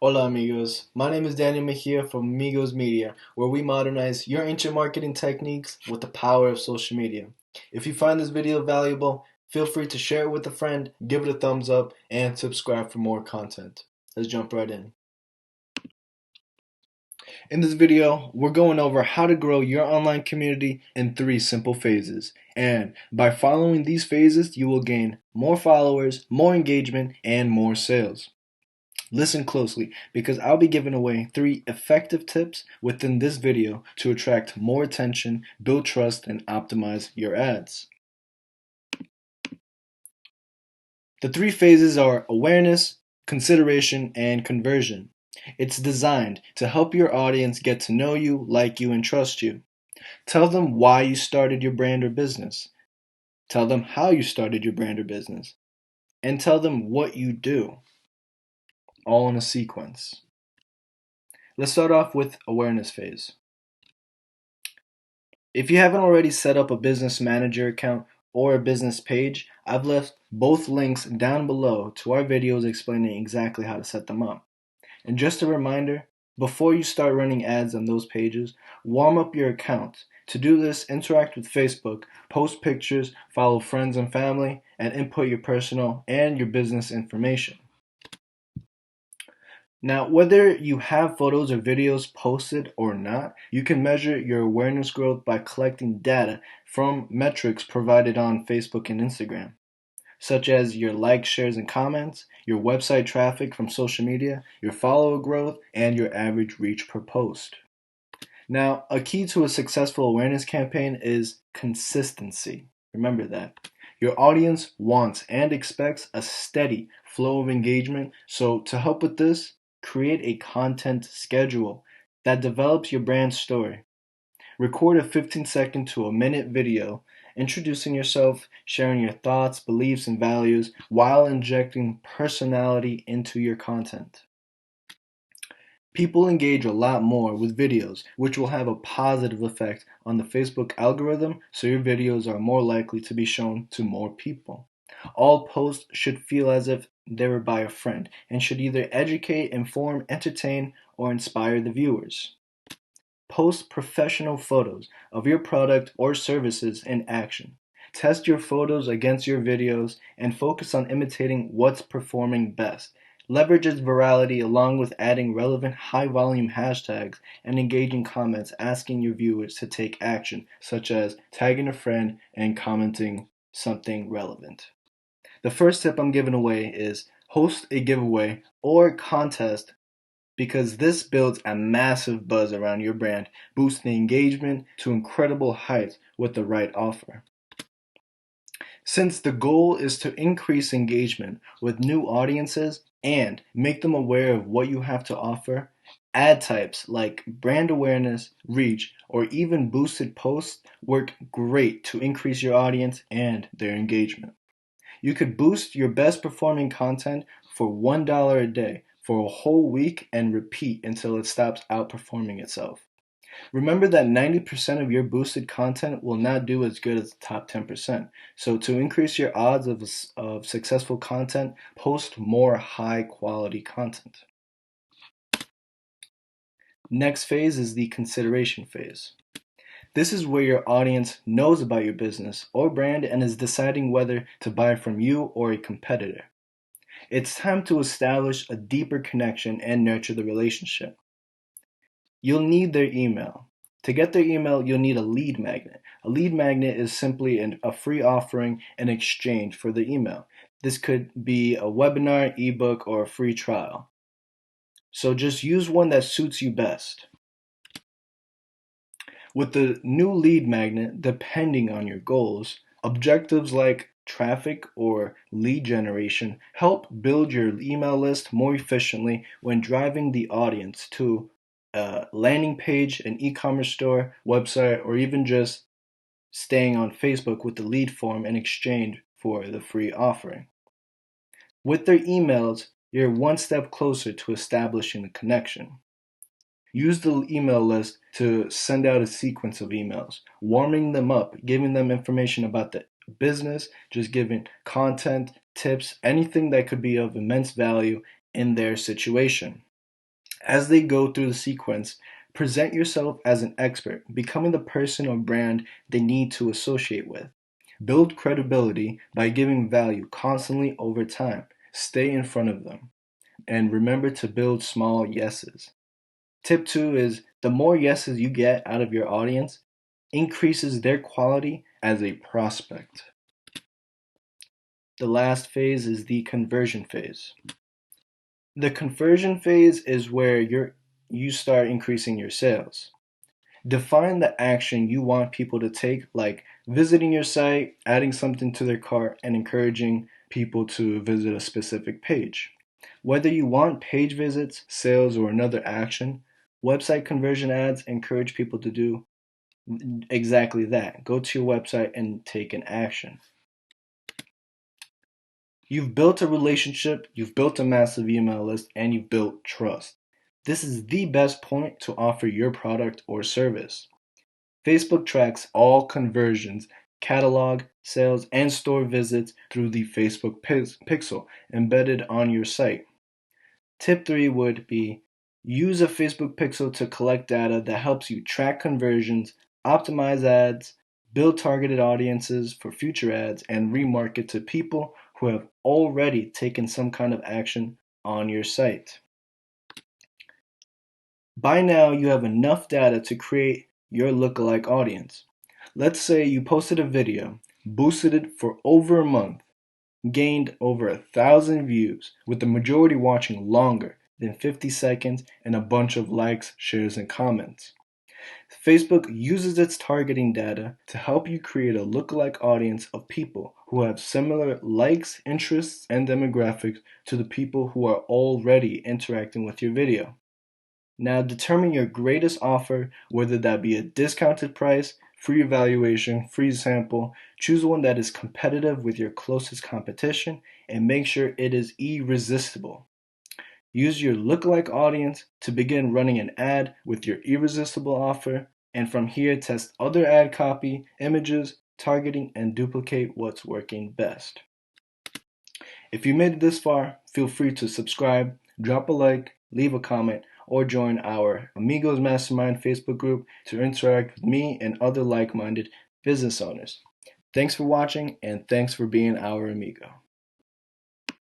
Hola amigos, my name is Daniel Mejia from Amigos Media, where we modernize your ancient marketing techniques with the power of social media. If you find this video valuable, feel free to share it with a friend, give it a thumbs up, and subscribe for more content. Let's jump right in. In this video, we're going over how to grow your online community in 3 simple phases. And by following these phases, you will gain more followers, more engagement, and more sales. Listen closely because I'll be giving away 3 effective tips within this video to attract more attention, build trust, and optimize your ads. The 3 phases are awareness, consideration, and conversion. It's designed to help your audience get to know you, like you, and trust you. Tell them why you started your brand or business. Tell them how you started your brand or business. And tell them what you do, all in a sequence. Let's start off with awareness phase. If you haven't already set up a business manager account or a business page, I've left both links down below to our videos explaining exactly how to set them up. And just a reminder, before you start running ads on those pages, warm up your account. To do this, interact with Facebook, post pictures, follow friends and family, and input your personal and your business information. Now, whether you have photos or videos posted or not, you can measure your awareness growth by collecting data from metrics provided on Facebook and Instagram, such as your likes, shares, and comments, your website traffic from social media, your follower growth, and your average reach per post. Now, a key to a successful awareness campaign is consistency. Remember that. Your audience wants and expects a steady flow of engagement, so to help with this, create a content schedule that develops your brand story. Record a 15-second to a minute video introducing yourself, sharing your thoughts, beliefs, and values while injecting personality into your content. People engage a lot more with videos, which will have a positive effect on the Facebook algorithm, so your videos are more likely to be shown to more people. All posts should feel as if they were by a friend and should either educate, inform, entertain, or inspire the viewers. Post professional photos of your product or services in action. Test your photos against your videos and focus on imitating what's performing best. Leverage its virality along with adding relevant high-volume hashtags and engaging comments asking your viewers to take action, such as tagging a friend and commenting something relevant. The first tip I'm giving away is host a giveaway or contest because this builds a massive buzz around your brand, boosting engagement to incredible heights with the right offer. Since the goal is to increase engagement with new audiences and make them aware of what you have to offer, ad types like brand awareness, reach, or even boosted posts work great to increase your audience and their engagement. You could boost your best performing content for $1 a day for a whole week and repeat until it stops outperforming itself. Remember that 90% of your boosted content will not do as good as the top 10%. So to increase your odds of successful content, post more high quality content. Next phase is the consideration phase. This is where your audience knows about your business or brand and is deciding whether to buy from you or a competitor. It's time to establish a deeper connection and nurture the relationship. You'll need their email. To get their email, you'll need a lead magnet. A lead magnet is simply a free offering in exchange for the email. This could be a webinar, ebook, or a free trial. So just use one that suits you best. With the new lead magnet, depending on your goals, objectives like traffic or lead generation help build your email list more efficiently when driving the audience to a landing page, an e-commerce store, website, or even just staying on Facebook with the lead form in exchange for the free offering. With their emails, you're one step closer to establishing a connection. Use the email list to send out a sequence of emails, warming them up, giving them information about the business, just giving content, tips, anything that could be of immense value in their situation. As they go through the sequence, present yourself as an expert, becoming the person or brand they need to associate with. Build credibility by giving value constantly over time. Stay in front of them. And remember to build small yeses. Tip 2 is the more yeses you get out of your audience, increases their quality as a prospect. The last phase is the conversion phase. The conversion phase is where you start increasing your sales. Define the action you want people to take, like visiting your site, adding something to their cart, and encouraging people to visit a specific page. Whether you want page visits, sales, or another action, website conversion ads encourage people to do exactly that. Go to your website and take an action. You've built a relationship, you've built a massive email list, and you've built trust. This is the best point to offer your product or service. Facebook tracks all conversions, catalog, sales, and store visits through the Facebook pixel embedded on your site. Tip 3 would be use a Facebook pixel to collect data that helps you track conversions, optimize ads, build targeted audiences for future ads, and remarket to people who have already taken some kind of action on your site. By now, you have enough data to create your lookalike audience. Let's say you posted a video, boosted it for over a month, gained over 1,000 views, with the majority watching longer than 50 seconds and a bunch of likes, shares, and comments. Facebook uses its targeting data to help you create a lookalike audience of people who have similar likes, interests, and demographics to the people who are already interacting with your video. Now determine your greatest offer, whether that be a discounted price, free evaluation, free sample. Choose one that is competitive with your closest competition and make sure it is irresistible. Use your lookalike audience to begin running an ad with your irresistible offer, and from here test other ad copy, images, targeting, and duplicate what's working best. If you made it this far, feel free to subscribe, drop a like, leave a comment, or join our Amigos Mastermind Facebook group to interact with me and other like-minded business owners. Thanks for watching, and thanks for being our amigo.